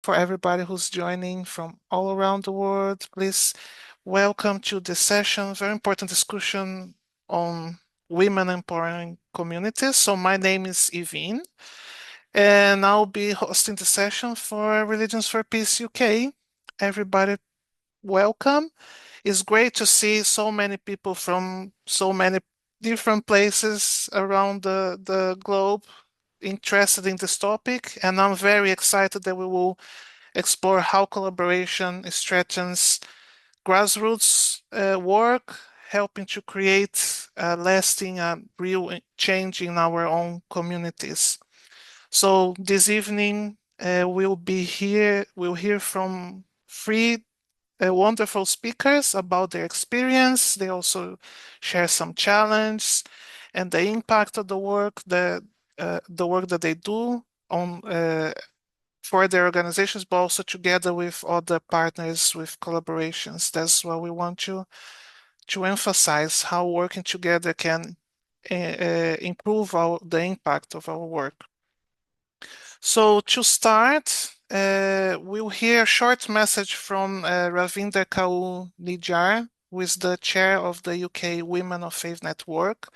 for everybody who's joining from all around the world. Please welcome to this session, very important discussion on women empowering communities. So my name is Yvine, and I'll be hosting the session for Religions for Peace UK. Everybody, welcome. It's great to see so many people from so many different places around the globe interested in this topic, and I'm very excited that we will explore how collaboration strengthens grassroots work, helping to create lasting real change in our own communities. So this evening we'll hear from three wonderful speakers about their experience. They also share some challenge and the impact of the work that they do on for their organizations, but also together with other partners with collaborations. That's what we want to emphasize, how working together can improve the impact of our work. So to start, we'll hear a short message from Ravinder Kaur Nijjar, who is the chair of the UK Women of Faith Network,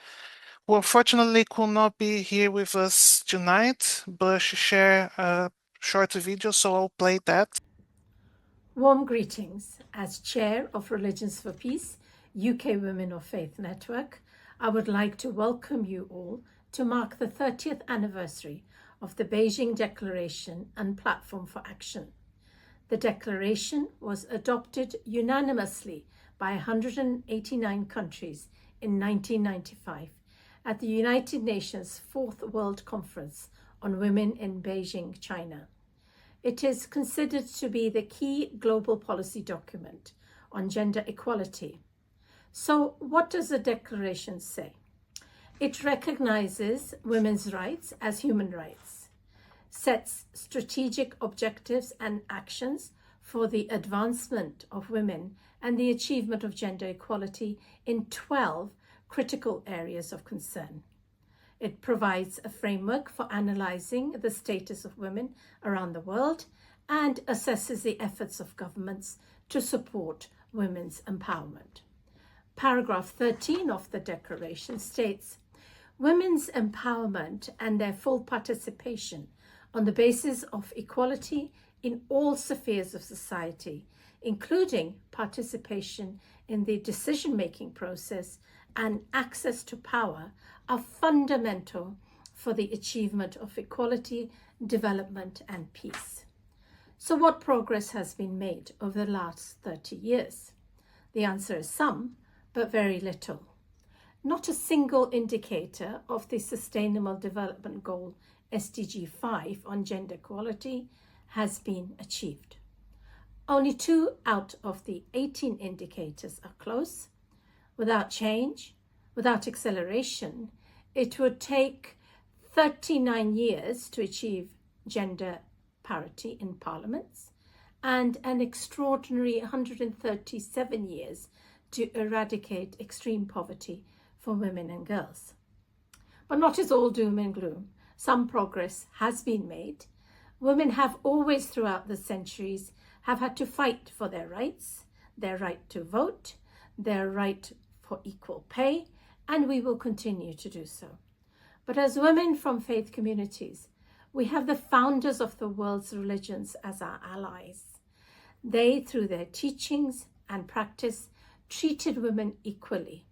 who unfortunately could not be here with us tonight, but she shared a short video, so I'll play that. Warm greetings. As Chair of Religions for Peace, UK Women of Faith Network, I would like to welcome you all to mark the 30th anniversary of the Beijing Declaration and Platform for Action. The declaration was adopted unanimously by 189 countries in 1995 at the United Nations Fourth World Conference on Women in Beijing, China. It is considered to be the key global policy document on gender equality. So, what does the declaration say? It recognizes women's rights as human rights, sets strategic objectives and actions for the advancement of women and the achievement of gender equality in 12 critical areas of concern. It provides a framework for analyzing the status of women around the world and assesses the efforts of governments to support women's empowerment. Paragraph 13 of the Declaration states, women's empowerment and their full participation on the basis of equality in all spheres of society, including participation in the decision-making process and access to power, are fundamental for the achievement of equality, development, and peace. So what progress has been made over the last 30 years? The answer is some, but very little. Not a single indicator of the Sustainable Development Goal SDG 5 on gender equality has been achieved. Only 2 out of the 18 indicators are close. Without change, without acceleration, it would take 39 years to achieve gender parity in parliaments and an extraordinary 137 years to eradicate extreme poverty for women and girls. But not as all doom and gloom. Some progress has been made. Women have always throughout the centuries have had to fight for their rights, their right to vote, their right for equal pay, and we will continue to do so. But as women from faith communities, we have the founders of the world's religions as our allies. They, through their teachings and practice, treated women equally.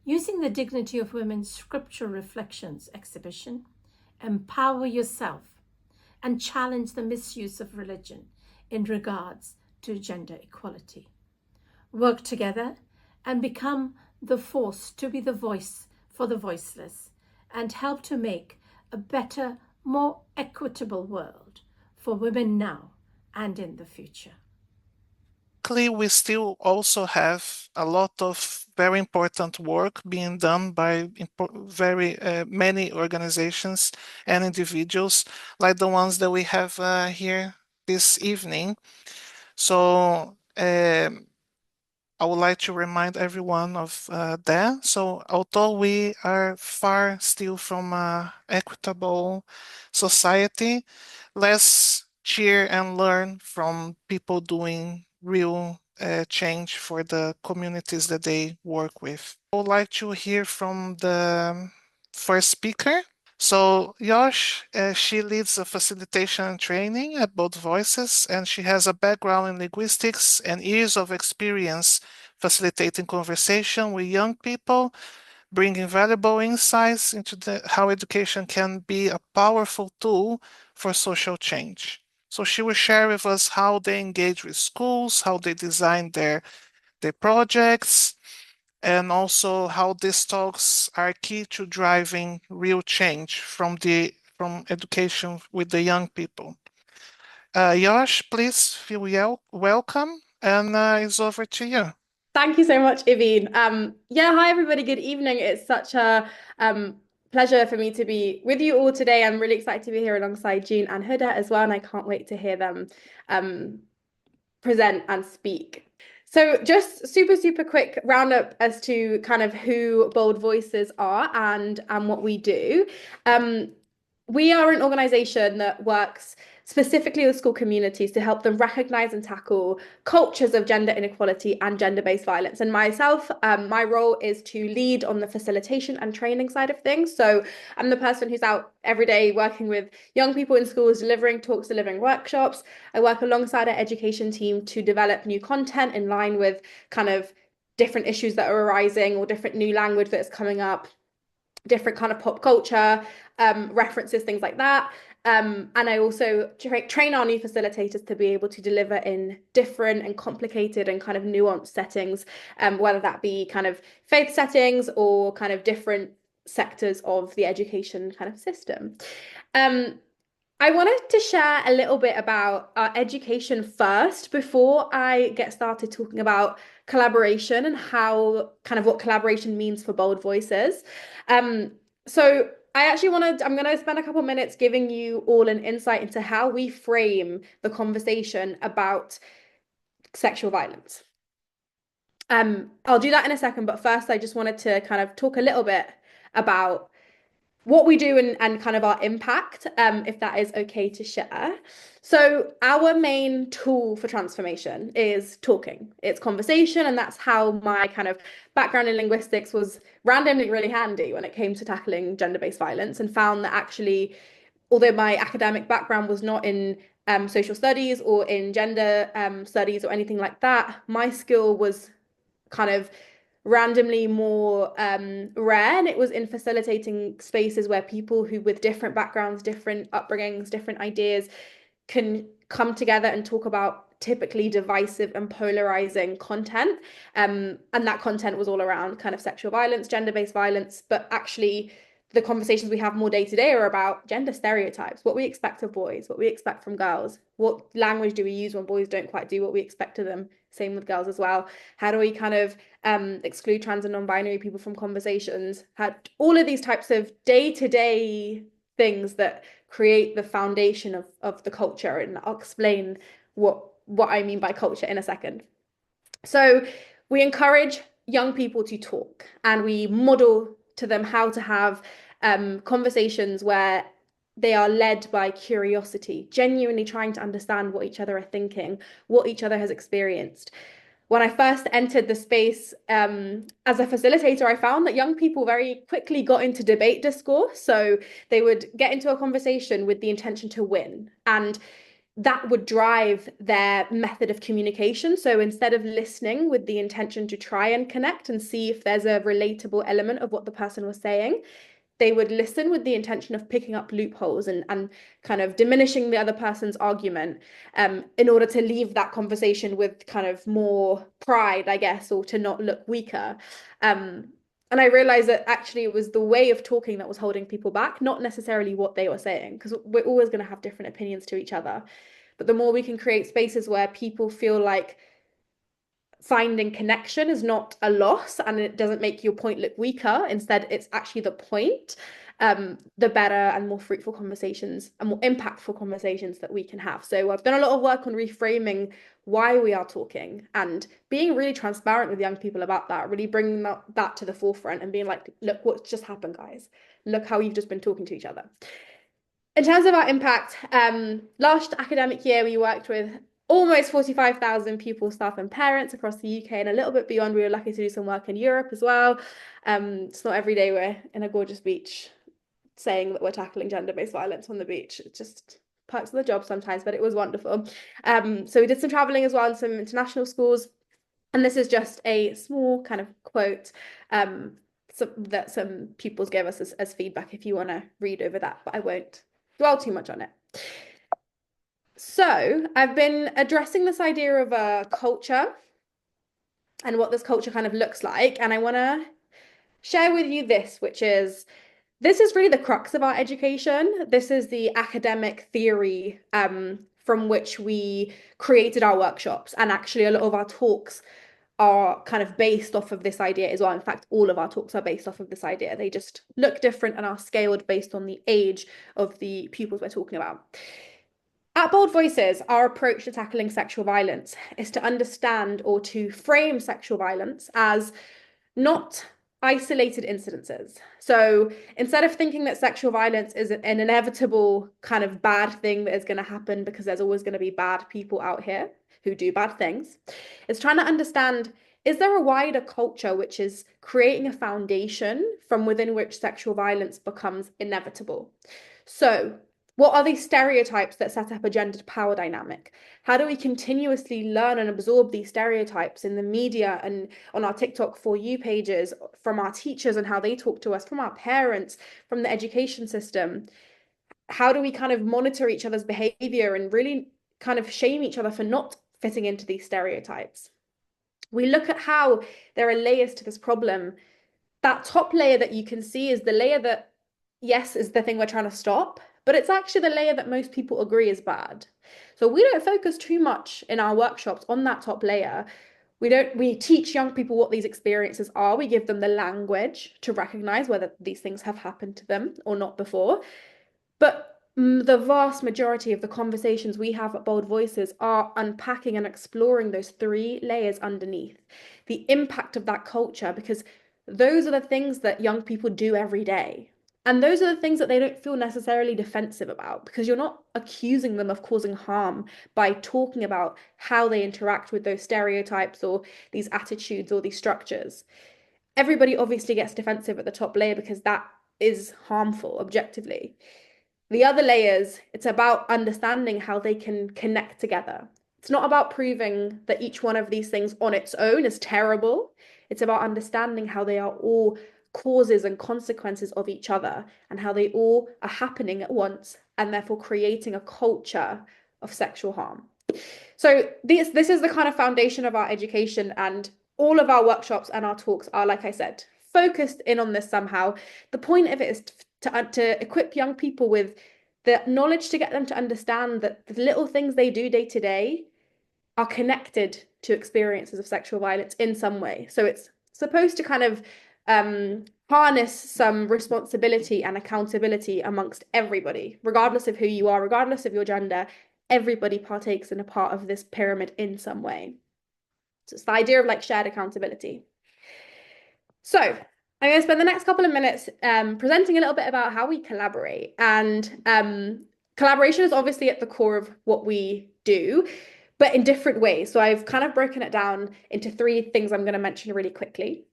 Using the Dignity of Women's Scriptural Reflections exhibition, empower yourself and challenge the misuse of religion in regards to gender equality. Work together and become the force to be the voice for the voiceless and help to make a better, more equitable world for women now and in the future. We still also have a lot of very important work being done by very many organizations and individuals, like the ones that we have here this evening. So I would like to remind everyone of that. So although we are far still from equitable society, let's cheer and learn from people doing real change for the communities that they work with. I would like to hear from the first speaker. So Yosh, she leads a facilitation and training at Both Voices, and she has a background in linguistics and years of experience facilitating conversation with young people, bringing valuable insights into how education can be a powerful tool for social change. So she will share with us how they engage with schools, how they design their projects, and also how these talks are key to driving real change from education with the young people. Yosh, please feel welcome, and it's over to you. Thank you so much, Ivine. Yeah, hi everybody. Good evening. It's such a pleasure for me to be with you all today. I'm really excited to be here alongside Jean and Huda as well, and I can't wait to hear them present and speak. So just super quick roundup as to kind of who Bold Voices are and what we do. We are an organization that works specifically with school communities to help them recognize and tackle cultures of gender inequality and gender-based violence. And myself, my role is to lead on the facilitation and training side of things. So I'm the person who's out every day working with young people in schools, delivering talks, delivering workshops. I work alongside our education team to develop new content in line with kind of different issues that are arising or different new language that's coming up, different kind of pop culture references, things like that. And I also train our new facilitators to be able to deliver in different and complicated and kind of nuanced settings, whether that be kind of faith settings or kind of different sectors of the education kind of system. I wanted to share a little bit about our education first before I get started talking about collaboration and how kind of what collaboration means for Bold Voices. So I'm going to spend a couple of minutes giving you all an insight into how we frame the conversation about sexual violence. I'll do that in a second, but first I just wanted to kind of talk a little bit about what we do and kind of our impact, if that is okay to share. So our main tool for transformation is talking. It's conversation, and that's how my kind of background in linguistics was randomly really handy when it came to tackling gender-based violence, and found that actually, although my academic background was not in social studies or in gender studies or anything like that, my skill was kind of randomly more rare, and it was in facilitating spaces where people who with different backgrounds, different upbringings, different ideas can come together and talk about typically divisive and polarizing content, and that content was all around kind of sexual violence, gender-based violence, but actually the conversations we have more day to day are about gender stereotypes, what we expect of boys, what we expect from girls, what language do we use when boys don't quite do what we expect of them, same with girls as well. How do we kind of exclude trans and non-binary people from conversations? All of these types of day-to-day things that create the foundation of the culture, and I'll explain what I mean by culture in a second. So we encourage young people to talk, and we model to them how to have conversations where they are led by curiosity, genuinely trying to understand what each other are thinking, what each other has experienced. When I first entered the space as a facilitator, I found that young people very quickly got into debate discourse. So they would get into a conversation with the intention to win, and that would drive their method of communication. So instead of listening with the intention to try and connect and see if there's a relatable element of what the person was saying, they would listen with the intention of picking up loopholes and kind of diminishing the other person's argument, in order to leave that conversation with kind of more pride, I guess, or to not look weaker. And I realized that actually it was the way of talking that was holding people back, not necessarily what they were saying, because we're always going to have different opinions to each other. But the more we can create spaces where people feel like finding connection is not a loss and it doesn't make your point look weaker, instead it's actually the point, the better and more fruitful conversations and more impactful conversations that we can have. So I've done a lot of work on reframing why we are talking and being really transparent with young people about that, really bringing that to the forefront and being like, look what's just happened, guys. Look how you've just been talking to each other. In terms of our impact, last academic year, we worked with almost 45,000 pupils, staff, and parents across the UK and a little bit beyond. We were lucky to do some work in Europe as well. It's not every day we're in a gorgeous beach saying that we're tackling gender-based violence on the beach. It's just perks of the job sometimes, but it was wonderful. So we did some traveling as well in some international schools. And this is just a small kind of quote that some pupils gave us as feedback if you want to read over that, but I won't dwell too much on it. So I've been addressing this idea of a culture and what this culture kind of looks like. And I want to share with you this, which is, this is really the crux of our education. This is the academic theory from which we created our workshops. And actually a lot of our talks are kind of based off of this idea as well. In fact, all of our talks are based off of this idea. They just look different and are scaled based on the age of the pupils we're talking about. At Bold Voices, our approach to tackling sexual violence is to understand or to frame sexual violence as not isolated incidences. So instead of thinking that sexual violence is an inevitable kind of bad thing that is going to happen because there's always going to be bad people out here who do bad things, it's trying to understand, is there a wider culture which is creating a foundation from within which sexual violence becomes inevitable? So what are these stereotypes that set up a gendered power dynamic? How do we continuously learn and absorb these stereotypes in the media and on our TikTok For You pages, from our teachers and how they talk to us, from our parents, from the education system? How do we kind of monitor each other's behavior and really kind of shame each other for not fitting into these stereotypes? We look at how there are layers to this problem. That top layer that you can see is the layer that, yes, is the thing we're trying to stop, but it's actually the layer that most people agree is bad. So we don't focus too much in our workshops on that top layer. We teach young people what these experiences are. We give them the language to recognize whether these things have happened to them or not before. But the vast majority of the conversations we have at Bold Voices are unpacking and exploring those three layers underneath. The impact of that culture, because those are the things that young people do every day. And those are the things that they don't feel necessarily defensive about, because you're not accusing them of causing harm by talking about how they interact with those stereotypes or these attitudes or these structures. Everybody obviously gets defensive at the top layer because that is harmful objectively. The other layers, it's about understanding how they can connect together. It's not about proving that each one of these things on its own is terrible. It's about understanding how they are all causes and consequences of each other and how they all are happening at once and therefore creating a culture of sexual harm. So this is the kind of foundation of our education, and all of our workshops and our talks are, like I said, focused in on this somehow. The point of it is to equip young people with the knowledge to get them to understand that the little things they do day to day are connected to experiences of sexual violence in some way. So it's supposed to kind of harness some responsibility and accountability amongst everybody, regardless of who you are, regardless of your gender. Everybody partakes in a part of this pyramid in some way. So it's the idea of like shared accountability. So I'm going to spend the next couple of minutes presenting a little bit about how we collaborate. And collaboration is obviously at the core of what we do, but in different ways. So I've kind of broken it down into three things I'm going to mention really quickly.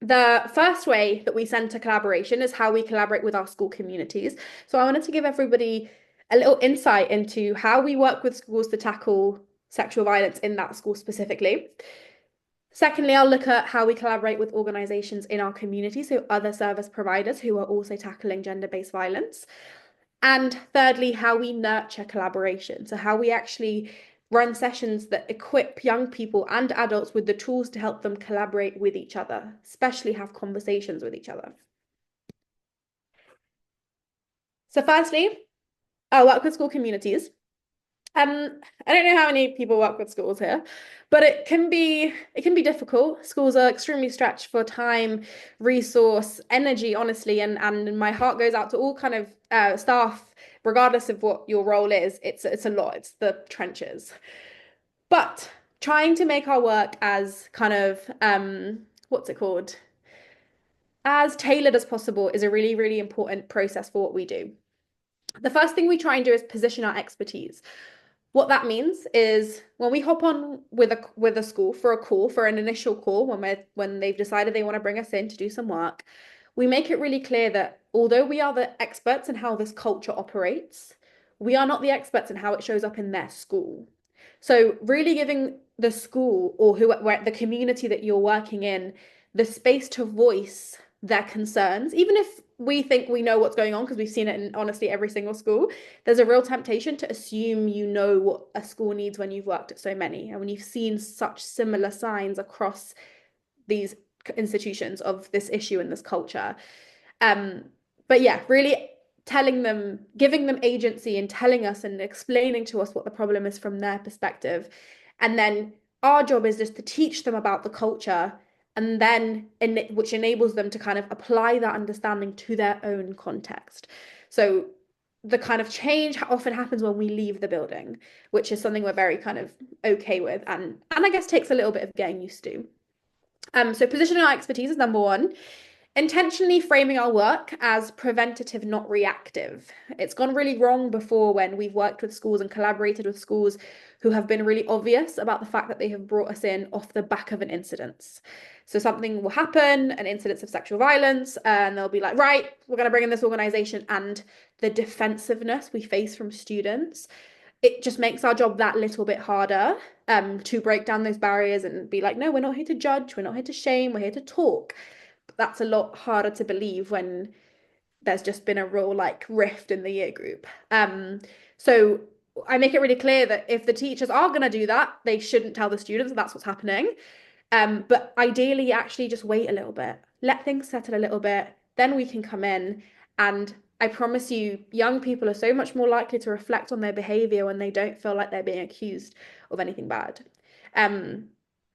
The first way that we center collaboration is how we collaborate with our school communities. So I wanted to give everybody a little insight into how we work with schools to tackle sexual violence in that school specifically. Secondly, I'll look at how we collaborate with organizations in our community, so other service providers who are also tackling gender-based violence. And thirdly, how we nurture collaboration, so how we actually run sessions that equip young people and adults with the tools to help them collaborate with each other, especially have conversations with each other. So firstly, I work with school communities. I don't know how many people work with schools here, but it can be difficult. Schools are extremely stretched for time, resource, energy, honestly, and my heart goes out to all kind of staff, regardless of what your role is. It's a lot. It's the trenches. But trying to make our work as kind of what's it called? As tailored as possible is a really, really important process for what we do. The first thing we try and do is position our expertise. What that means is when we hop on with a school for a call, for an initial call, when they've decided they want to bring us in to do some work, we make it really clear that although we are the experts in how this culture operates, we are not the experts in how it shows up in their school. So really giving the school or the community that you're working in the space to voice their concerns, even if we think we know what's going on because we've seen it in honestly every single school, there's a real temptation to assume you know what a school needs when you've worked at so many and when you've seen such similar signs across these institutions of this issue and this culture. But yeah, really telling them, giving them agency and telling us and explaining to us what the problem is from their perspective. And then our job is just to teach them about the culture, and then which enables them to kind of apply that understanding to their own context. So the kind of change often happens when we leave the building, which is something we're very kind of okay with, and I guess takes a little bit of getting used to. So positioning our expertise is number one. Intentionally framing our work as preventative, not reactive. It's gone really wrong before when we've worked with schools and collaborated with schools who have been really obvious about the fact that they have brought us in off the back of an incident. So something will happen, an incident of sexual violence, and they'll be like, right, we're going to bring in this organization, and the defensiveness we face from students, it just makes our job that little bit harder to break down those barriers and be like, no, we're not here to judge, we're not here to shame, we're here to talk. That's a lot harder to believe when there's just been a real like rift in the year group. So I make it really clear that if the teachers are going to do that, they shouldn't tell the students that that's what's happening. But ideally, actually just wait a little bit, let things settle a little bit, then we can come in. And I promise you, young people are so much more likely to reflect on their behavior when they don't feel like they're being accused of anything bad.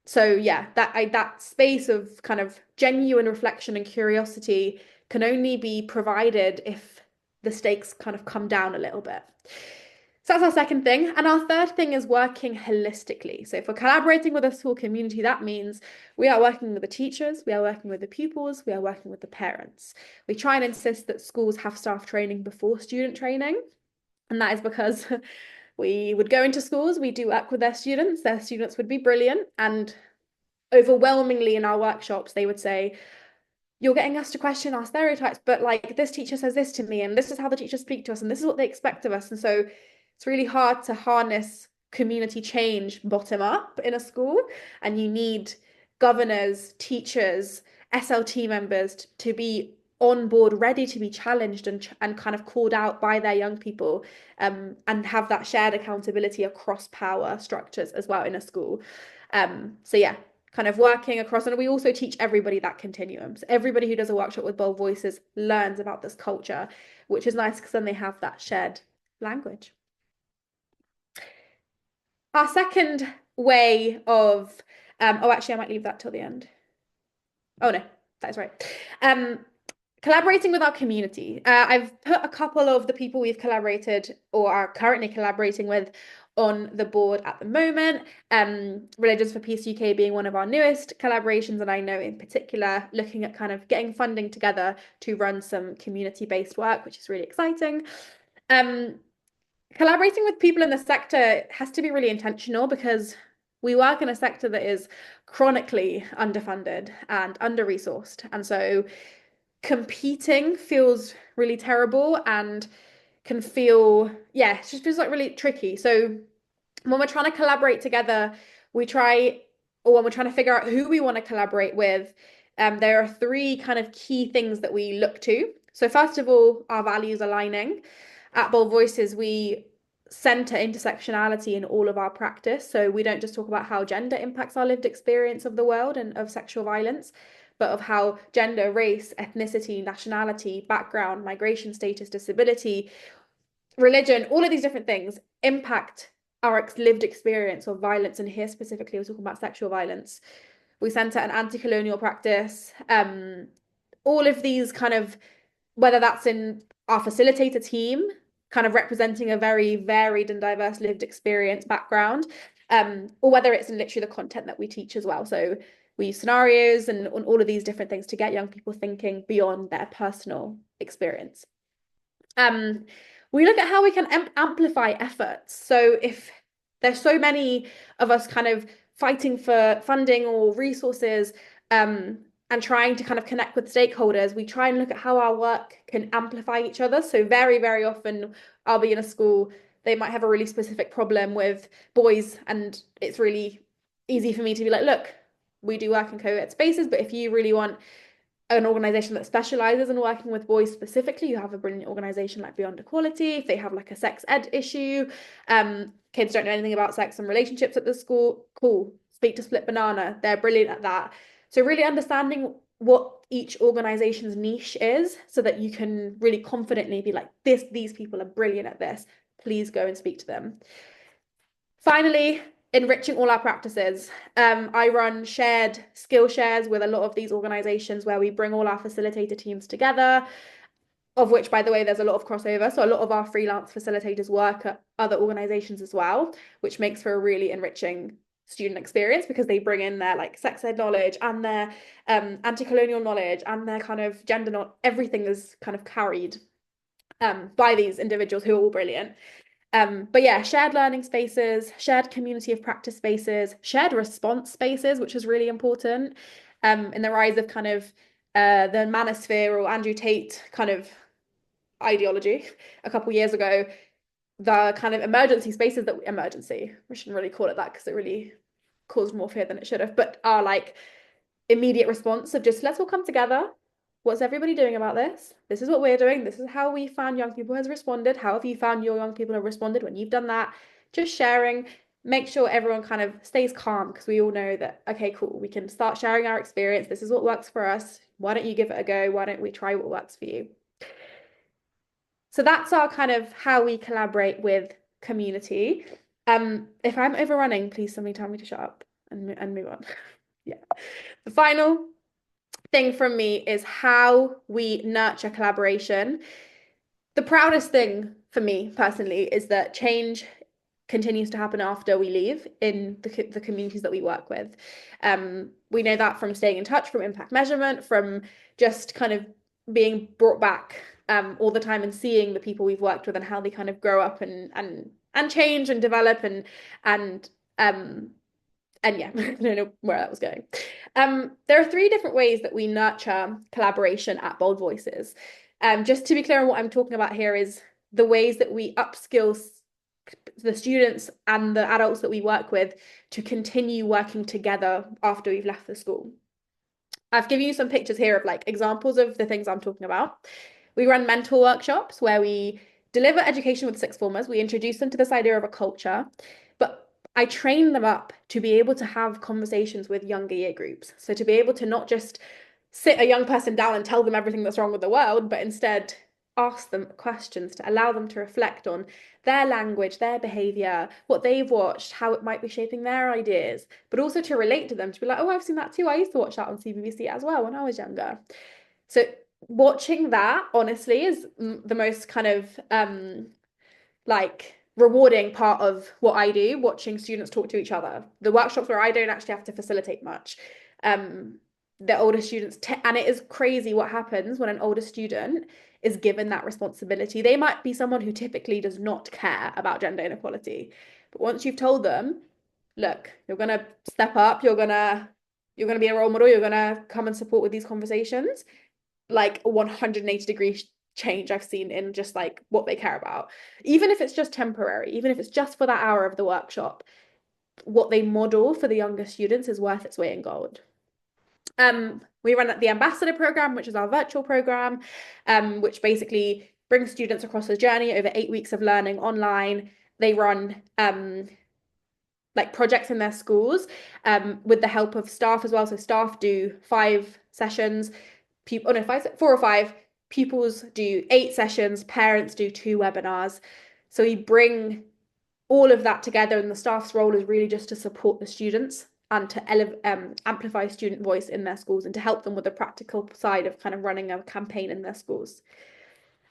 So yeah, that space of kind of genuine reflection and curiosity can only be provided if the stakes kind of come down a little bit. So that's our second thing. And our third thing is working holistically. So if we're collaborating with a school community, that means we are working with the teachers, we are working with the pupils, we are working with the parents. We try and insist that schools have staff training before student training. And that is because we would go into schools, we do work with their students would be brilliant. And overwhelmingly in our workshops, they would say, you're getting us to question our stereotypes, but like this teacher says this to me, and this is how the teachers speak to us, and this is what they expect of us. And so it's really hard to harness community change bottom up in a school, and you need governors, teachers, SLT members to be on board, ready to be challenged and kind of called out by their young people, and have that shared accountability across power structures as well in a school. So yeah, kind of working across, and we also teach everybody that continuum. So everybody who does a workshop with Bold Voices learns about this culture, which is nice because then they have that shared language. Our second way of, oh, actually, I might leave that till the end. Oh, no, that is right. Collaborating with our community. I've put a couple of the people we've collaborated or are currently collaborating with on the board at the moment. Religions for Peace UK being one of our newest collaborations, and I know in particular looking at kind of getting funding together to run some community-based work, which is really exciting. Collaborating with people in the sector has to be really intentional because we work in a sector that is chronically underfunded and under-resourced. And so competing feels really terrible and can feel, yeah, it just feels like really tricky. So when we're trying to collaborate together, when we're trying to figure out who we want to collaborate with, there are three kind of key things that we look to. So first of all, our values aligning. At Bold Voices, we center intersectionality in all of our practice. So we don't just talk about how gender impacts our lived experience of the world and of sexual violence, but of how gender, race, ethnicity, nationality, background, migration status, disability, religion, all of these different things impact our lived experience of violence. And here specifically, we're talking about sexual violence. We center an anti-colonial practice. All of these kind of, whether that's in our facilitator team, kind of representing a very varied and diverse lived experience background, or whether it's in literally the content that we teach as well. So we use scenarios and on all of these different things to get young people thinking beyond their personal experience. We look at how we can amplify efforts. So if there's so many of us kind of fighting for funding or resources, and trying to kind of connect with stakeholders, we try and look at how our work can amplify each other. So very, very often I'll be in a school, they might have a really specific problem with boys, and it's really easy for me to be like, look, we do work in co-ed spaces, but if you really want an organization that specializes in working with boys specifically, you have a brilliant organization like Beyond Equality. If they have like a sex ed issue, kids don't know anything about sex and relationships at the school, cool, speak to Split Banana, they're brilliant at that. So really understanding what each organization's niche is, so that you can really confidently be like, these people are brilliant at this, please go and speak to them. Finally, enriching all our practices. I run shared skill shares with a lot of these organizations where we bring all our facilitator teams together, of which, by the way, there's a lot of crossover. So a lot of our freelance facilitators work at other organizations as well, which makes for a really enriching student experience, because they bring in their like sex ed knowledge and their anti-colonial knowledge and their kind of gender knowledge. Everything is kind of carried by these individuals who are all brilliant. But yeah, shared learning spaces, shared community of practice spaces, shared response spaces, which is really important. In the rise of kind of the manosphere or Andrew Tate kind of ideology a couple of years ago, the kind of emergency spaces we shouldn't really call it that because it really caused more fear than it should have, but are like immediate response of just, let's all come together. What's everybody doing about this? This is what we're doing. This is how we found young people has responded. How have you found your young people have responded when you've done that? Just sharing, make sure everyone kind of stays calm, because we all know that, okay, cool, we can start sharing our experience. This is what works for us. Why don't you give it a go? Why don't we try what works for you? So that's our kind of how we collaborate with community. If I'm overrunning, please somebody tell me to shut up and move on. Yeah. The final thing from me is how we nurture collaboration. The proudest thing for me personally is that change continues to happen after we leave in the communities that we work with. We know that from staying in touch, from impact measurement, from just kind of being brought back all the time and seeing the people we've worked with and how they kind of grow up and change and develop and yeah, I don't know where that was going. There are 3 different ways that we nurture collaboration at Bold Voices. Just to be clear on what I'm talking about here is the ways that we upskill the students and the adults that we work with to continue working together after we've left the school. I've given you some pictures here of like examples of the things I'm talking about. We run mentor workshops where we deliver education with sixth formers. We introduce them to this idea of a culture, but I train them up to be able to have conversations with younger year groups. So to be able to not just sit a young person down and tell them everything that's wrong with the world, but instead ask them questions to allow them to reflect on their language, their behavior, what they've watched, how it might be shaping their ideas, but also to relate to them, to be like, oh, I've seen that too. I used to watch that on CBBC as well when I was younger. So watching that, honestly, is the most kind of like rewarding part of what I do, watching students talk to each other. The workshops where I don't actually have to facilitate much. The older students, and it is crazy what happens when an older student is given that responsibility. They might be someone who typically does not care about gender inequality, but once you've told them, look, you're gonna step up, you're gonna be a role model, you're gonna come and support with these conversations, like a 180-degree change I've seen in just like what they care about. Even if it's just temporary, even if it's just for that hour of the workshop, what they model for the younger students is worth its weight in gold. We run the Ambassador program, which is our virtual program, which basically brings students across a journey over 8 weeks of learning online. They run like projects in their schools with the help of staff as well. So staff do 5 sessions, 4 or 5, pupils do 8 sessions, parents do 2 webinars. So we bring all of that together, and the staff's role is really just to support the students and to amplify student voice in their schools and to help them with the practical side of kind of running a campaign in their schools.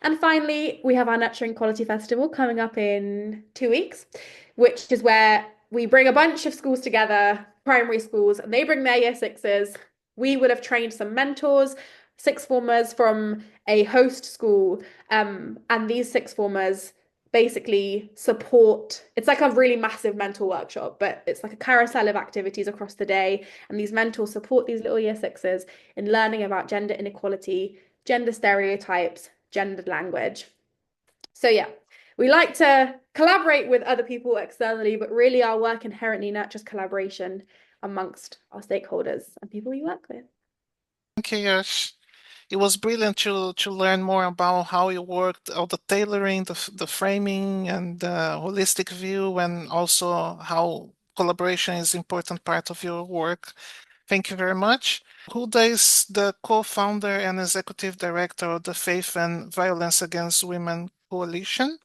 And finally, we have our Nurturing Quality Festival coming up in 2 weeks, which is where we bring a bunch of schools together, primary schools, and they bring their year 6s. We would have trained some mentors sixth formers from a host school, and these sixth formers basically support. It's like a really massive mentor workshop, but it's like a carousel of activities across the day, and these mentors support these little year sixes in learning about gender inequality, gender stereotypes, gendered language. So yeah, we like to collaborate with other people externally, but really our work inherently nurtures collaboration amongst our stakeholders and people we work with. Thank you, Yosh. It was brilliant to learn more about how you worked, all the tailoring, the framing, and the holistic view, and also how collaboration is an important part of your work. Thank you very much. Huda is the co-founder and executive director of the Faith and Violence Against Women Coalition.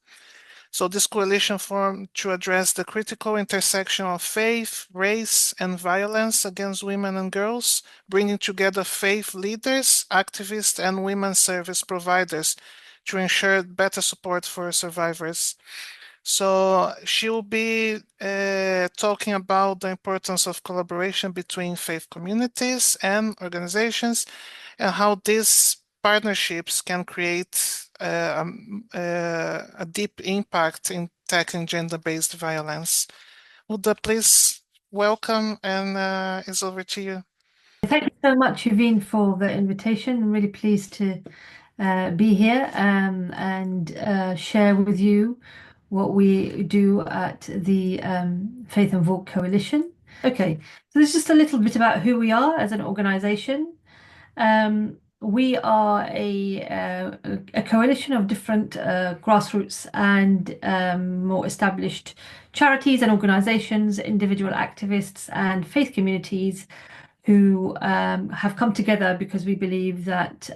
So this coalition formed to address the critical intersection of faith, race, and violence against women and girls, bringing together faith leaders, activists, and women service providers to ensure better support for survivors. So she will be talking about the importance of collaboration between faith communities and organizations and how these partnerships can create a deep impact in tackling gender-based violence. Huda, please welcome, and it's over to you. Thank you so much, Yvonne, for the invitation. I'm really pleased to be here and share with you what we do at the Faith and VAWG Coalition. Okay, so this is just a little bit about who we are as an organization. We are a coalition of different grassroots and more established charities and organizations, individual activists and faith communities who have come together because we believe that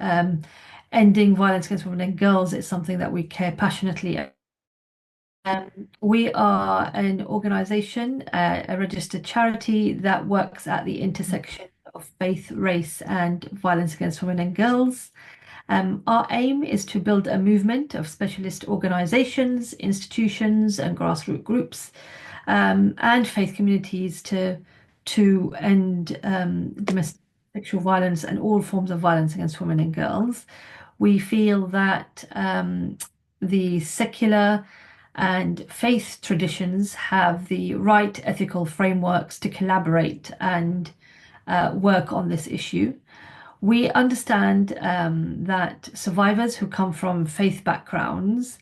ending violence against women and girls is something that we care passionately about. We are an organization, a registered charity that works at the intersection of faith, race, and violence against women and girls. Our aim is to build a movement of specialist organizations, institutions, and grassroots groups, and faith communities to end domestic sexual violence and all forms of violence against women and girls. We feel that the secular and faith traditions have the right ethical frameworks to collaborate and work on this issue. We understand that survivors who come from faith backgrounds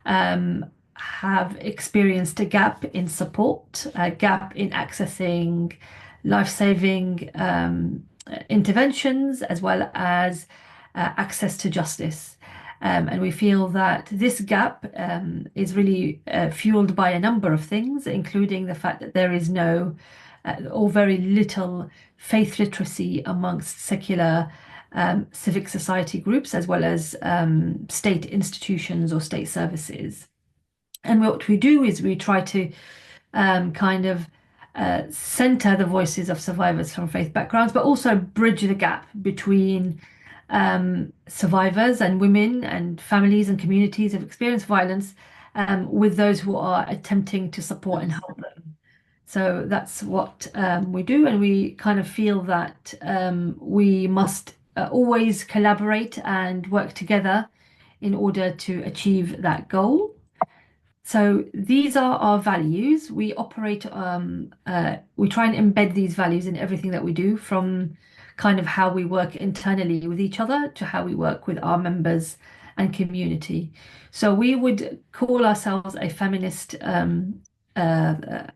have experienced a gap in support, a gap in accessing life-saving interventions, as well as access to justice. And we feel that this gap is really fueled by a number of things, including the fact that there is no or very little faith literacy amongst secular civic society groups, as well as state institutions or state services. And what we do is we try to center the voices of survivors from faith backgrounds, but also bridge the gap between survivors and women and families and communities who've experienced violence with those who are attempting to support and help them. So that's what we do, and we kind of feel that we must always collaborate and work together in order to achieve that goal. So these are our values. We operate, we try and embed these values in everything that we do, from kind of how we work internally with each other to how we work with our members and community. So we would call ourselves a feminist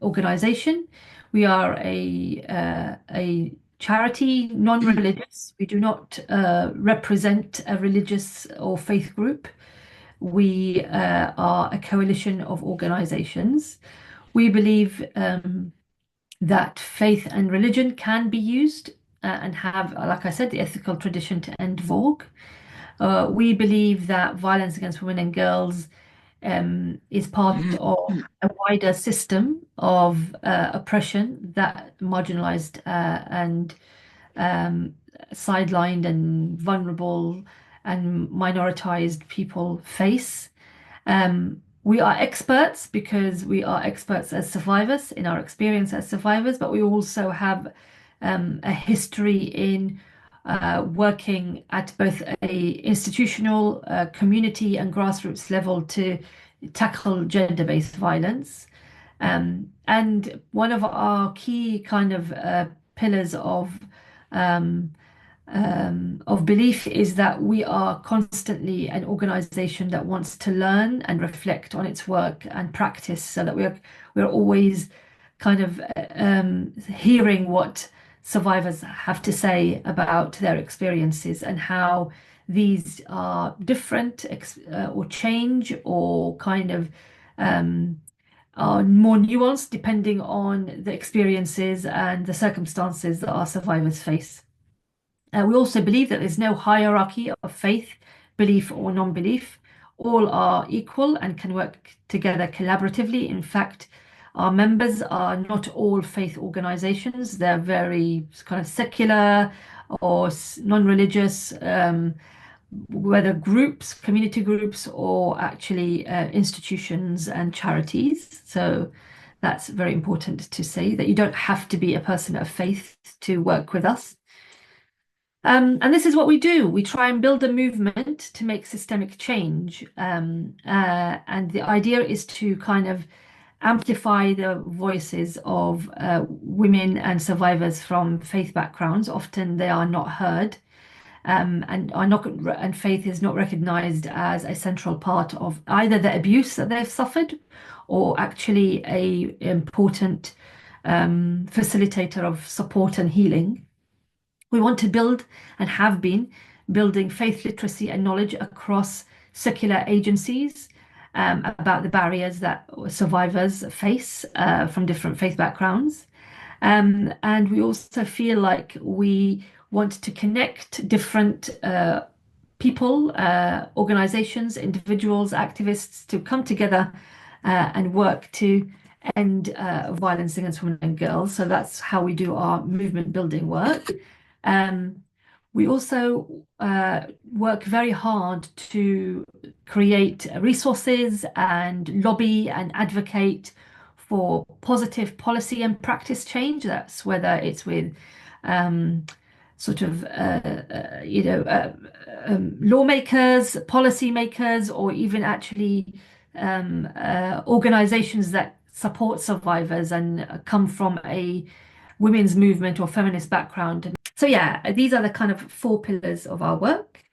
organization. We are a charity, non-religious. We do not represent a religious or faith group. We are a coalition of organizations. We believe that faith and religion can be used and have, like I said, the ethical tradition to end VAWG. We believe that violence against women and girls is part of a wider system of oppression that marginalized and sidelined and vulnerable and minoritized people face. We are experts because we are experts as survivors in our experience as survivors, but we also have a history in working at both a institutional, community and grassroots level to tackle gender-based violence. And one of our key kind of pillars of belief is that we are constantly an organization that wants to learn and reflect on its work and practice, so that we're always kind of hearing what survivors have to say about their experiences and how these are different or change or kind of are more nuanced depending on the experiences and the circumstances that our survivors face. We also believe that there's no hierarchy of faith, belief, or non-belief. All are equal and can work together collaboratively. In fact, our members are not all faith organizations. They're very kind of secular or non-religious, whether groups, community groups, or actually institutions and charities. So that's very important to say, that you don't have to be a person of faith to work with us. And this is what we do. We try and build a movement to make systemic change. And the idea is to kind of amplify the voices of women and survivors from faith backgrounds. Often they are not heard, and faith is not recognized as a central part of either the abuse that they've suffered or actually a important facilitator of support and healing. We want to build and have been building faith literacy and knowledge across secular agencies about the barriers that survivors face from different faith backgrounds. And we also feel like we want to connect different people, organizations, individuals, activists to come together and work to end violence against women and girls. So that's how we do our movement building work. We also work very hard to create resources and lobby and advocate for positive policy and practice change. That's whether it's with lawmakers, policymakers, or even actually organizations that support survivors and come from a women's movement or feminist background. So yeah, these are the kind of 4 pillars of our work.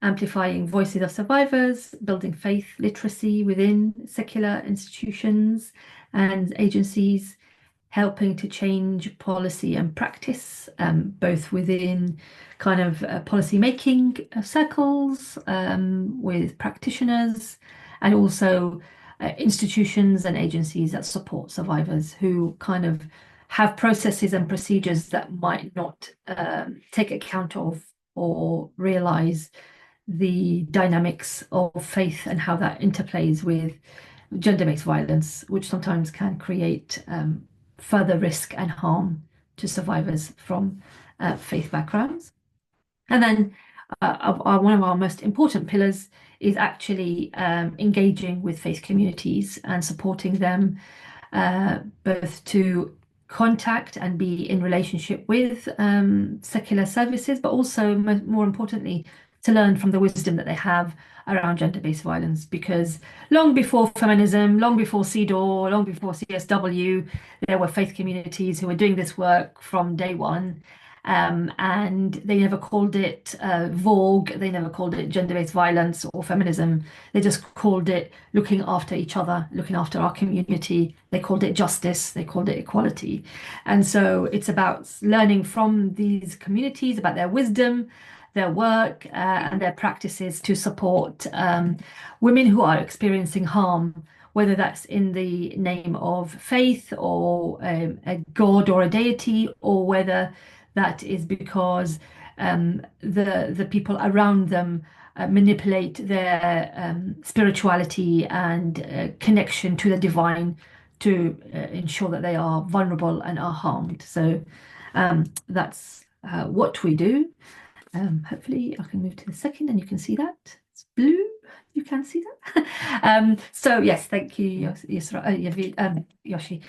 Amplifying voices of survivors, building faith literacy within secular institutions and agencies, helping to change policy and practice, both within kind of policy making circles with practitioners, and also institutions and agencies that support survivors who kind of have processes and procedures that might not take account of or realize the dynamics of faith and how that interplays with gender-based violence, which sometimes can create further risk and harm to survivors from faith backgrounds. And then one of our most important pillars is actually engaging with faith communities and supporting them both to contact and be in relationship with secular services, but also more importantly, to learn from the wisdom that they have around gender-based violence. Because long before feminism, long before CEDAW, long before CSW, there were faith communities who were doing this work from day one. And they never called it VAWG, they never called it gender-based violence or feminism. They just called it looking after each other, looking after our community. They called it justice, they called it equality. And so it's about learning from these communities about their wisdom, their work, and their practices to support women who are experiencing harm, whether that's in the name of faith or a god or a deity, or whether that is because the people around them manipulate their spirituality and connection to the divine to ensure that they are vulnerable and are harmed. So that's what we do. Hopefully I can move to the second and you can see that. It's blue. You can see that. So yes, thank you, Yoshi.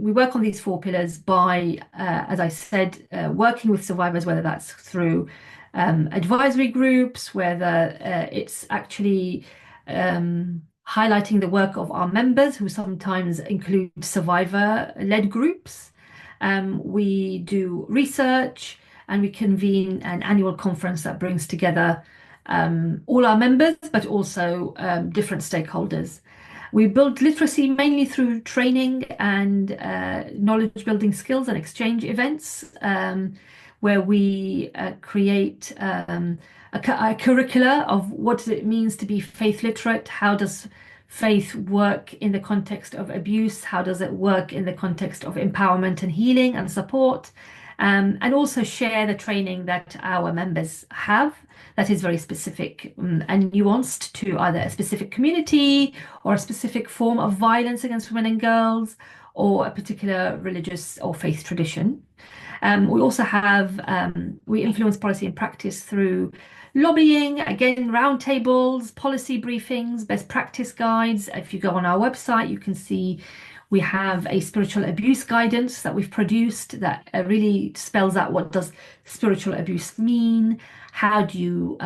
We work on these four pillars by, as I said, working with survivors, whether that's through advisory groups, whether it's actually highlighting the work of our members, who sometimes include survivor-led groups. We do research, and we convene an annual conference that brings together all our members, but also different stakeholders. We build literacy mainly through training and knowledge building skills and exchange events, where we create a curricula of what it means to be faith literate. How does faith work in the context of abuse? How does it work in the context of empowerment and healing and support? And also share the training that our members have that is very specific and nuanced to either a specific community or a specific form of violence against women and girls, or a particular religious or faith tradition. We also have, we influence policy and practice through lobbying, again, roundtables, policy briefings, best practice guides. If you go on our website, you can see we have a spiritual abuse guidance that we've produced that really spells out what does spiritual abuse mean, how do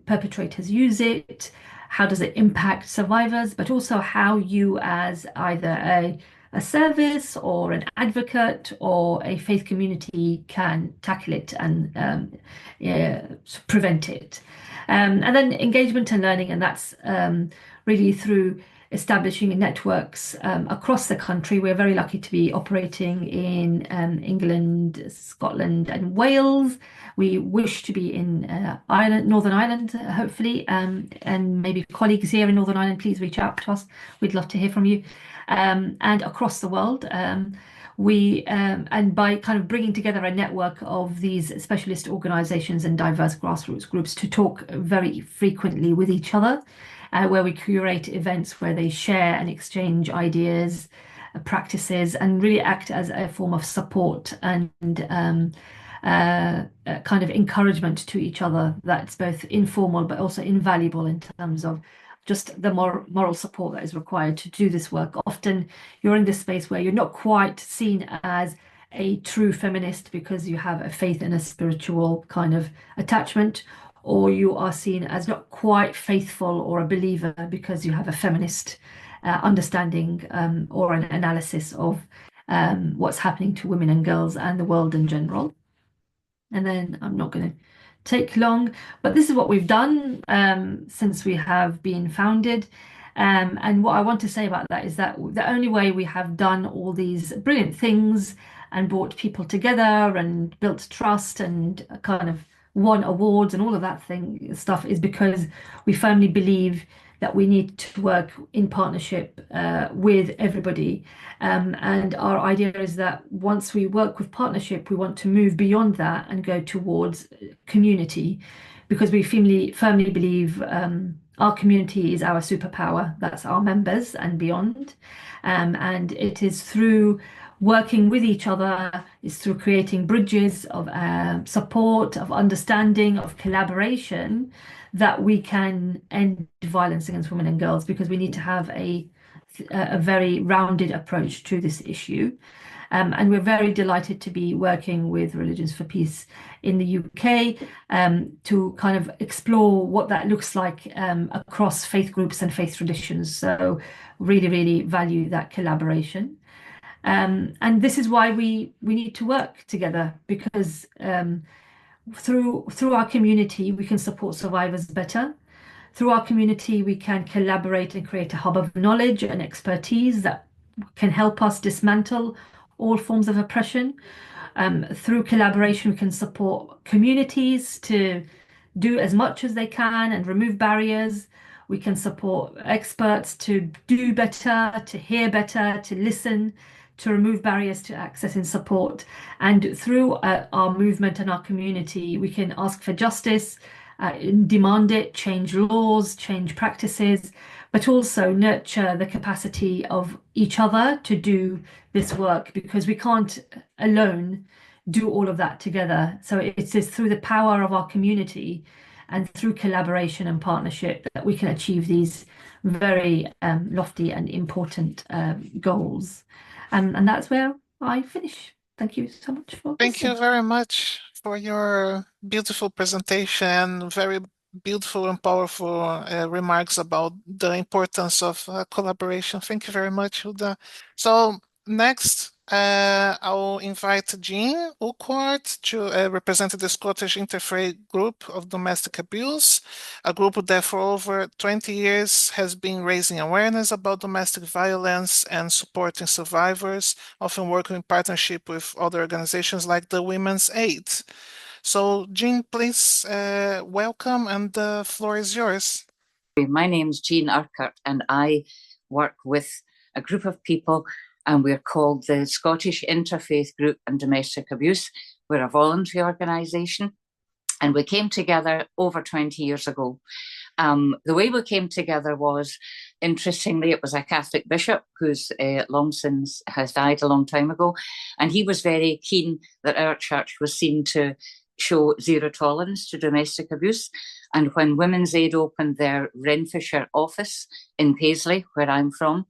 perpetrators use it, how does it impact survivors, but also how you as either a service or an advocate or a faith community can tackle it and prevent it. And then engagement and learning, and that's really through establishing networks across the country. We're very lucky to be operating in England, Scotland, and Wales. We wish to be in Ireland, Northern Ireland, hopefully, and maybe colleagues here in Northern Ireland, please reach out to us. We'd love to hear from you. And across the world, and by kind of bringing together a network of these specialist organizations and diverse grassroots groups to talk very frequently with each other, where we curate events where they share and exchange ideas, practices, and really act as a form of support and kind of encouragement to each other that's both informal but also invaluable in terms of just the moral support that is required to do this work. Often you're in this space where you're not quite seen as a true feminist because you have a faith and a spiritual kind of attachment, or you are seen as not quite faithful or a believer because you have a feminist understanding or an analysis of what's happening to women and girls and the world in general. And then I'm not going to take long, but this is what we've done since we have been founded. And what I want to say about that is that the only way we have done all these brilliant things and brought people together and built trust and kind of won awards and all of that stuff is because we firmly believe that we need to work in partnership with everybody. And our idea is that once we work with partnership, we want to move beyond that and go towards community, because we firmly believe our community is our superpower. That's our members and beyond. And it is through working with each other, is through creating bridges of support, of understanding, of collaboration, that we can end violence against women and girls, because we need to have a very rounded approach to this issue. And we're very delighted to be working with Religions for Peace in the UK to kind of explore what that looks like across faith groups and faith traditions. So really, really value that collaboration. And this is why we need to work together, because through our community, we can support survivors better. Through our community, we can collaborate and create a hub of knowledge and expertise that can help us dismantle all forms of oppression. Through collaboration, we can support communities to do as much as they can and remove barriers. We can support experts to do better, to hear better, to listen, to remove barriers to access and support. And through our movement and our community, we can ask for justice, demand it, change laws, change practices, but also nurture the capacity of each other to do this work, because we can't alone do all of that together. So it's just through the power of our community and through collaboration and partnership that we can achieve these very lofty and important goals. And that's where I finish. Thank you so much for Thank you listening. very much for your beautiful presentation, very beautiful and powerful remarks about the importance of collaboration. Thank you very much, Huda. So next, I'll invite Jean Urquhart to represent the Scottish Interfaith Group of Domestic Abuse, a group that for over 20 years has been raising awareness about domestic violence and supporting survivors, often working in partnership with other organizations like the Women's Aid. So, Jean, please welcome, and the floor is yours. My name's Jean Urquhart, and I work with a group of people, and we're called the Scottish Interfaith Group on Domestic Abuse. We're a voluntary organisation, and we came together over 20 years ago. The way we came together was, interestingly, it was a Catholic bishop who's long since has died a long time ago, and he was very keen that our church was seen to show zero tolerance to domestic abuse. And when Women's Aid opened their Renfrewshire office in Paisley, where I'm from,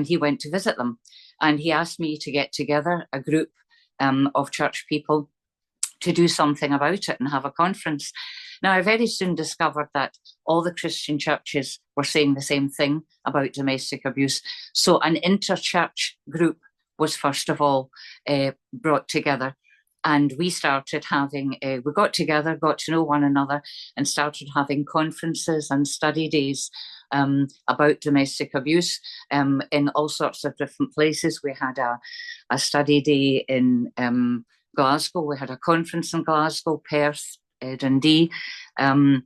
he went to visit them. And he asked me to get together a group of church people to do something about it and have a conference. Now, I very soon discovered that all the Christian churches were saying the same thing about domestic abuse. So an interchurch group was first of all brought together. And we started having, we got together, got to know one another, and started having conferences and study days about domestic abuse in all sorts of different places. We had a study day in Glasgow, we had a conference in Glasgow, Perth, Dundee, and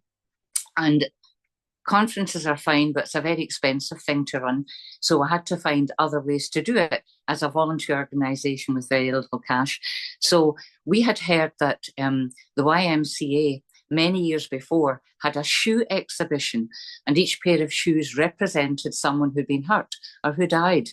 conferences are fine, but it's a very expensive thing to run. So I had to find other ways to do it as a voluntary organisation with very little cash. So we had heard that the YMCA many years before had a shoe exhibition, and each pair of shoes represented someone who'd been hurt or who died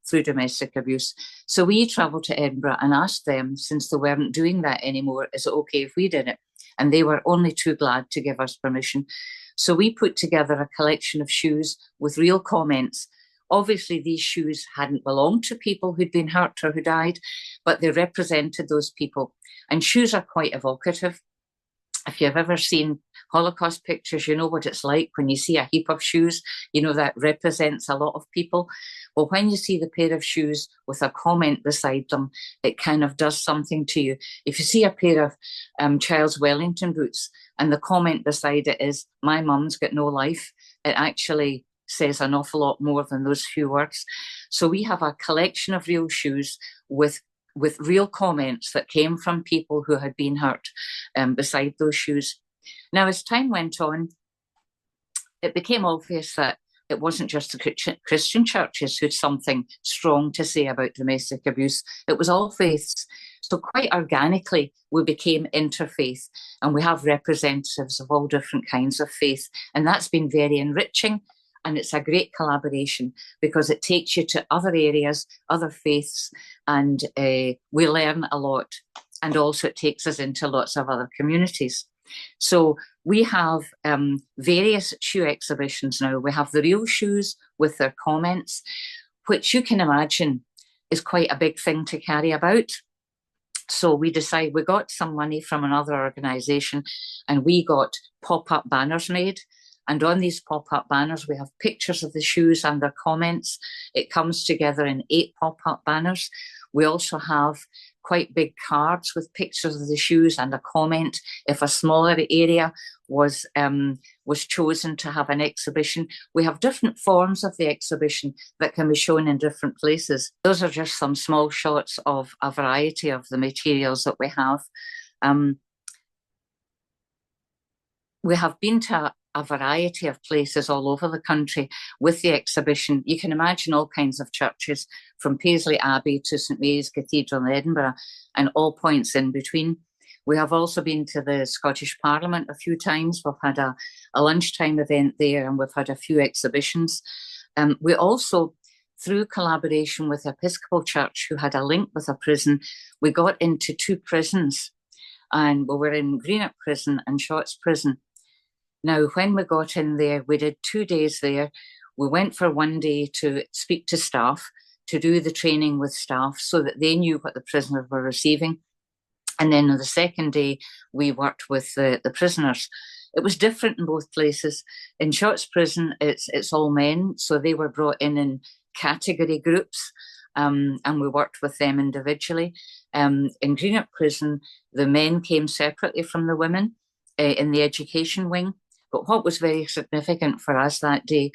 through domestic abuse. So we travelled to Edinburgh and asked them, since they weren't doing that anymore, is it okay if we did it? And they were only too glad to give us permission. So we put together a collection of shoes with real comments. Obviously, these shoes hadn't belonged to people who'd been hurt or who died, but they represented those people. And shoes are quite evocative. If you've ever seen Holocaust pictures, you know what it's like when you see a heap of shoes, you know that represents a lot of people. Well, when you see the pair of shoes with a comment beside them, it kind of does something to you. If you see a pair of child's Wellington boots and the comment beside it is, my mum's got no life, it actually says an awful lot more than those few words. So we have a collection of real shoes with real comments that came from people who had been hurt beside those shoes. Now, as time went on, it became obvious that it wasn't just the Christian churches who had something strong to say about domestic abuse. It was all faiths. So quite organically, we became interfaith, and we have representatives of all different kinds of faith. And that's been very enriching. And it's a great collaboration because it takes you to other areas, other faiths, and we learn a lot. And also it takes us into lots of other communities. So we have various shoe exhibitions now. We have the real shoes with their comments, which you can imagine is quite a big thing to carry about. So we got some money from another organisation, and we got pop-up banners made. And on these pop-up banners, we have pictures of the shoes and their comments. It comes together in 8 pop-up banners. We also have quite big cards with pictures of the shoes and a comment if a smaller area was chosen to have an exhibition. We have different forms of the exhibition that can be shown in different places. Those are just some small shots of a variety of the materials that we have. We have been to a variety of places all over the country with the exhibition. You can imagine all kinds of churches, from Paisley Abbey to St Mary's Cathedral in Edinburgh, and all points in between. We have also been to the Scottish Parliament a few times. We've had a lunchtime event there, and we've had a few exhibitions. We also through collaboration with the Episcopal Church, who had a link with a prison, we got into 2 prisons, and we were in Greenock Prison and Shotts Prison. Now, when we got in there, we did 2 days there. We went for 1 day to speak to staff, to do the training with staff so that they knew what the prisoners were receiving. And then on the second day, we worked with the prisoners. It was different in both places. In Shotts Prison, it's all men, so they were brought in category groups, and we worked with them individually. In Greenock Prison, the men came separately from the women in the education wing. But what was very significant for us that day,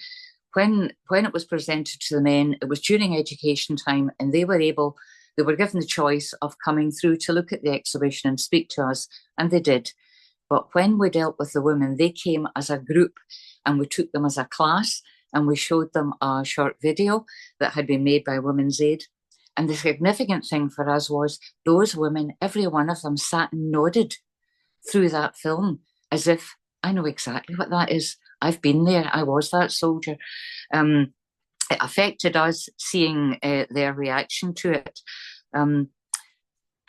when it was presented to the men, it was during education time, and they were given the choice of coming through to look at the exhibition and speak to us, and they did. But when we dealt with the women, they came as a group, and we took them as a class, and we showed them a short video that had been made by Women's Aid. And the significant thing for us was those women, every one of them sat and nodded through that film as if, I know exactly what that is. I've been there. I was that soldier. It affected us seeing their reaction to it.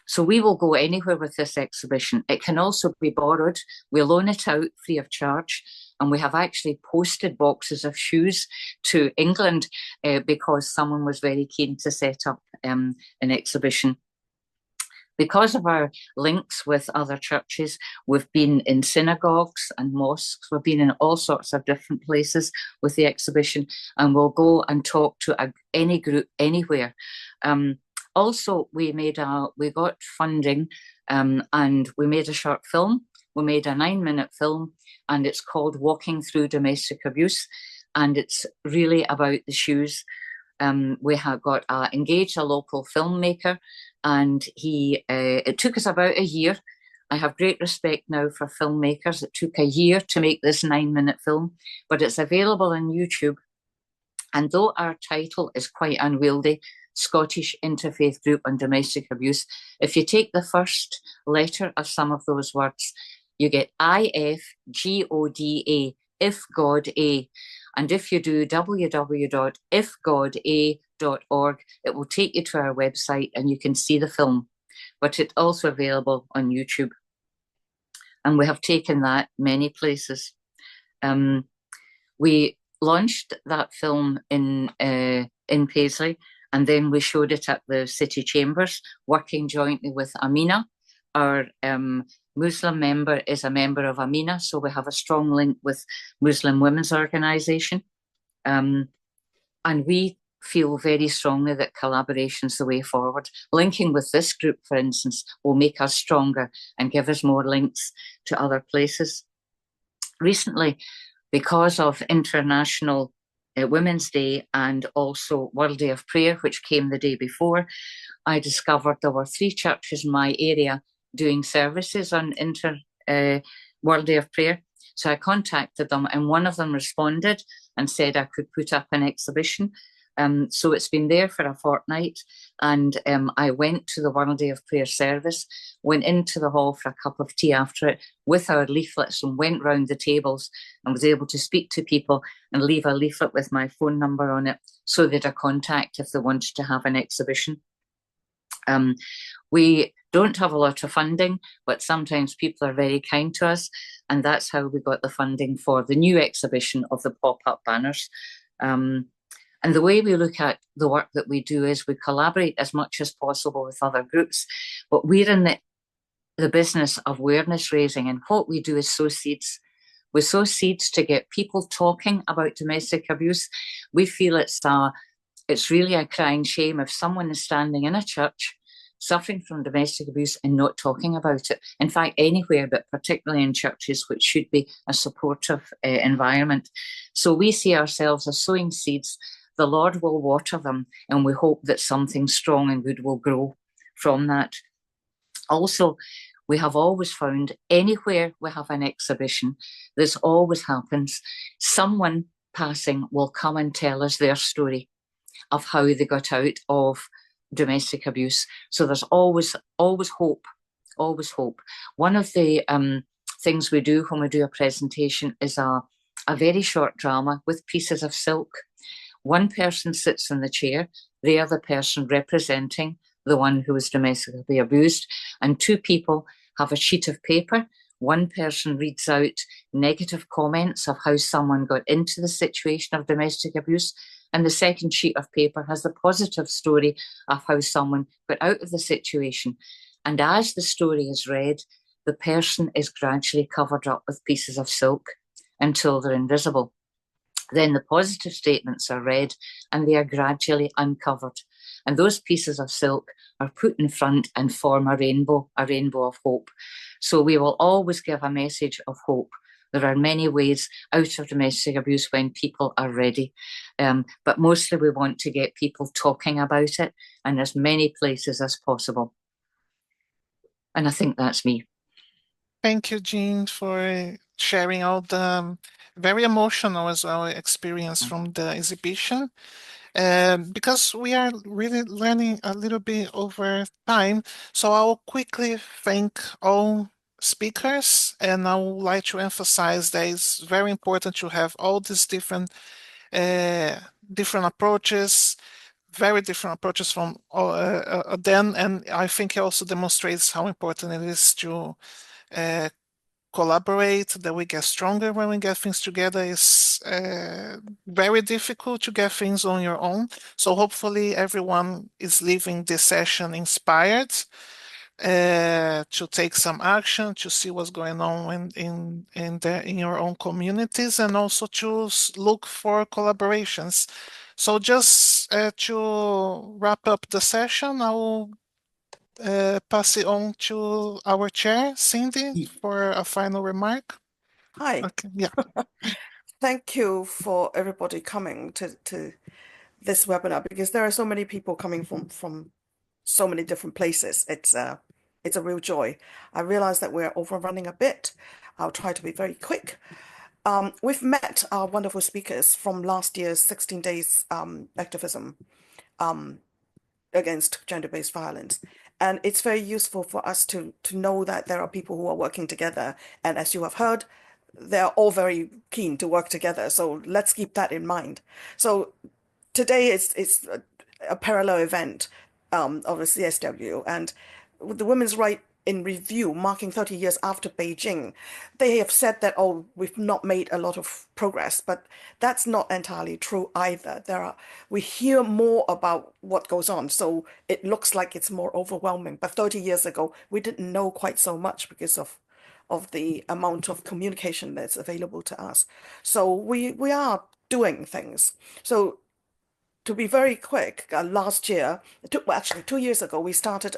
So we will go anywhere with this exhibition. It can also be borrowed. We loan it out free of charge. And we have actually posted boxes of shoes to England because someone was very keen to set up an exhibition. Because of our links with other churches, we've been in synagogues and mosques. We've been in all sorts of different places with the exhibition, and we'll go and talk to any group anywhere. Also, we got funding, and we made a short film. We made a 9-minute film, and it's called Walking Through Domestic Abuse, and it's really about the shoes. We have got engaged a local filmmaker, and it took us about a year. I have great respect now for filmmakers. It took a year to make this 9-minute film, but it's available on YouTube. And though our title is quite unwieldy, Scottish Interfaith Group on Domestic Abuse, if you take the first letter of some of those words, you get IFGODA, If God A. And if you do www.ifgoda.org, it will take you to our website and you can see the film. But it's also available on YouTube. And we have taken that many places. We launched that film in Paisley, and then we showed it at the City Chambers, working jointly with Amina. Our Muslim member is a member of Amina, so we have a strong link with Muslim Women's Organisation. And we feel very strongly that collaboration is the way forward. Linking with this group, for instance, will make us stronger and give us more links to other places. Recently, because of International Women's Day and also World Day of Prayer, which came the day before, I discovered there were 3 churches in my area doing services on World Day of Prayer. So I contacted them, and one of them responded and said I could put up an exhibition. So it's been there for a fortnight, and I went to the World Day of Prayer service, went into the hall for a cup of tea after it with our leaflets, and went round the tables and was able to speak to people and leave a leaflet with my phone number on it so they'd a contact if they wanted to have an exhibition. We don't have a lot of funding, but sometimes people are very kind to us, and that's how we got the funding for the new exhibition of the pop-up banners. And the way we look at the work that we do is we collaborate as much as possible with other groups, but we're in the business of awareness raising, and what we do is sow seeds. We sow seeds to get people talking about domestic abuse. We feel it's really a crying shame if someone is standing in a church suffering from domestic abuse and not talking about it. In fact, anywhere, but particularly in churches, which should be a supportive environment. So we see ourselves as sowing seeds. The Lord will water them, and we hope that something strong and good will grow from that. Also, we have always found anywhere we have an exhibition, this always happens, someone passing will come and tell us their story of how they got out of domestic abuse. So there's always hope, always hope. One of the things we do when we do a presentation is a very short drama with pieces of silk. One person sits in the chair, the other person representing the one who was domestically abused, and two people have a sheet of paper. One person reads out negative comments of how someone got into the situation of domestic abuse, and the second sheet of paper has the positive story of how someone got out of the situation. And as the story is read, the person is gradually covered up with pieces of silk until they're invisible. Then the positive statements are read and they are gradually uncovered. And those pieces of silk are put in front and form a rainbow of hope. So we will always give a message of hope. There are many ways out of domestic abuse when people are ready. But mostly we want to get people talking about it in as many places as possible. And I think that's me. Thank you, Jean, for sharing all the very emotional as well experience from the exhibition. Because we are really learning a little bit over time, so I'll quickly thank all speakers, and I would like to emphasize that it's very important to have all these different approaches, very different approaches from them, and I think it also demonstrates how important it is to collaborate, that we get stronger when we get things together. It's very difficult to get things on your own. So hopefully everyone is leaving this session inspired to take some action, to see what's going on in your own communities, and also to look for collaborations. So just to wrap up the session, I will pass it on to our chair, Cinde, for a final remark. Hi. Okay, yeah. Thank you for everybody coming to this webinar, because there are so many people coming from so many different places. It's a real joy. I realize that we're overrunning a bit. I'll try to be very quick. We've met our wonderful speakers from last year's 16 days activism against gender-based violence. And it's very useful for us to know that there are people who are working together. And as you have heard, they're all very keen to work together. So let's keep that in mind. So today it's a parallel event of the CSW, and the Women's Right in Review, marking 30 years after Beijing. They have said that, oh, we've not made a lot of progress, but that's not entirely true either. We hear more about what goes on, so it looks like it's more overwhelming. But 30 years ago, we didn't know quite so much because of the amount of communication that's available to us. So we are doing things. So to be very quick, last year, actually 2 years ago, we started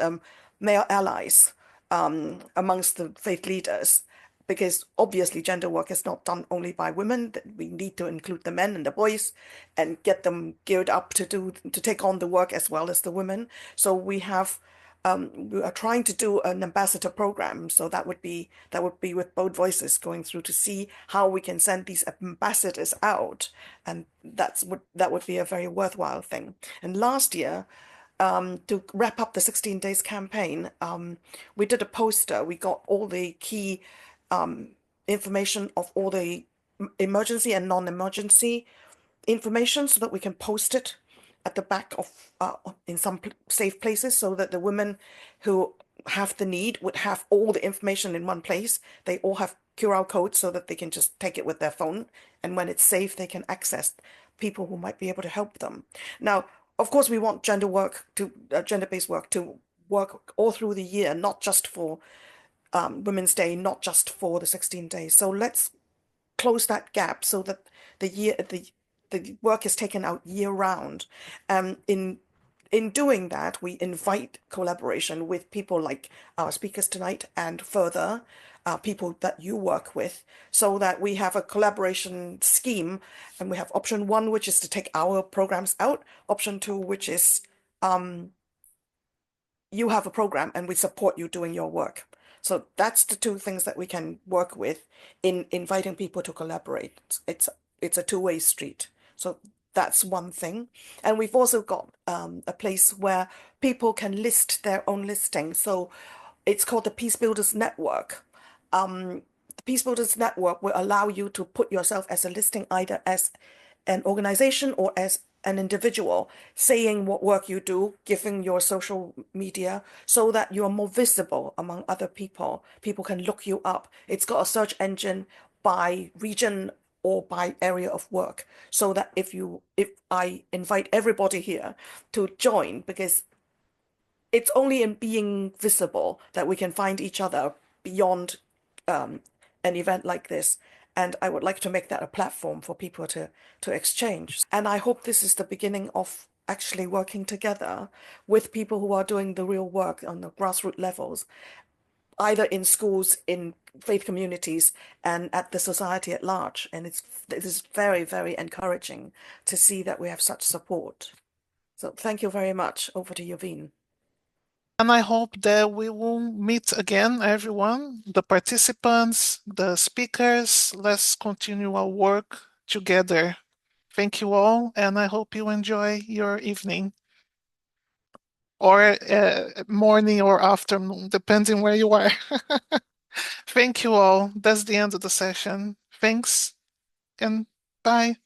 male allies amongst the faith leaders, because obviously gender work is not done only by women. We need to include the men and the boys and get them geared up to take on the work as well as the women. So we are trying to do an ambassador program. So that would be with both voices, going through to see how we can send these ambassadors out, and that would be a very worthwhile thing. And last year, to wrap up the 16 days campaign, we did a poster. We got all the key information of all the emergency and non-emergency information, so that we can post it at the back of in some safe places, so that the women who have the need would have all the information in one place. They all have QR codes so that they can just take it with their phone, and when it's safe, they can access people who might be able to help them. Now, of course, we want gender-based work to work all through the year, not just for Women's Day, not just for the 16 days. So let's close that gap so that the work is taken out year round. In doing that, we invite collaboration with people like our speakers tonight, and further people that you work with, so that we have a collaboration scheme. And we have option 1, which is to take our programs out. Option 2, which is you have a program and we support you doing your work. So that's the two things that we can work with in inviting people to collaborate. It's a two-way street. So that's one thing. And we've also got a place where people can list their own listing. So it's called the Peace Builders Network. The Peace Builders Network will allow you to put yourself as a listing, either as an organization or as an individual, saying what work you do, giving your social media so that you are more visible among other people. People can look you up. It's got a search engine by region or by area of work, so that if I invite everybody here to join, because it's only in being visible that we can find each other beyond an event like this. And I would like to make that a platform for people to exchange. And I hope this is the beginning of actually working together with people who are doing the real work on the grassroots levels, either in schools, in faith communities, and at the society at large. And it is very, very encouraging to see that we have such support. So thank you very much. Over to you, Veen. And I hope that we will meet again, everyone, the participants, the speakers. Let's continue our work together. Thank you all, and I hope you enjoy your evening or morning or afternoon, depending where you are. Thank you all. That's the end of the session. Thanks and bye.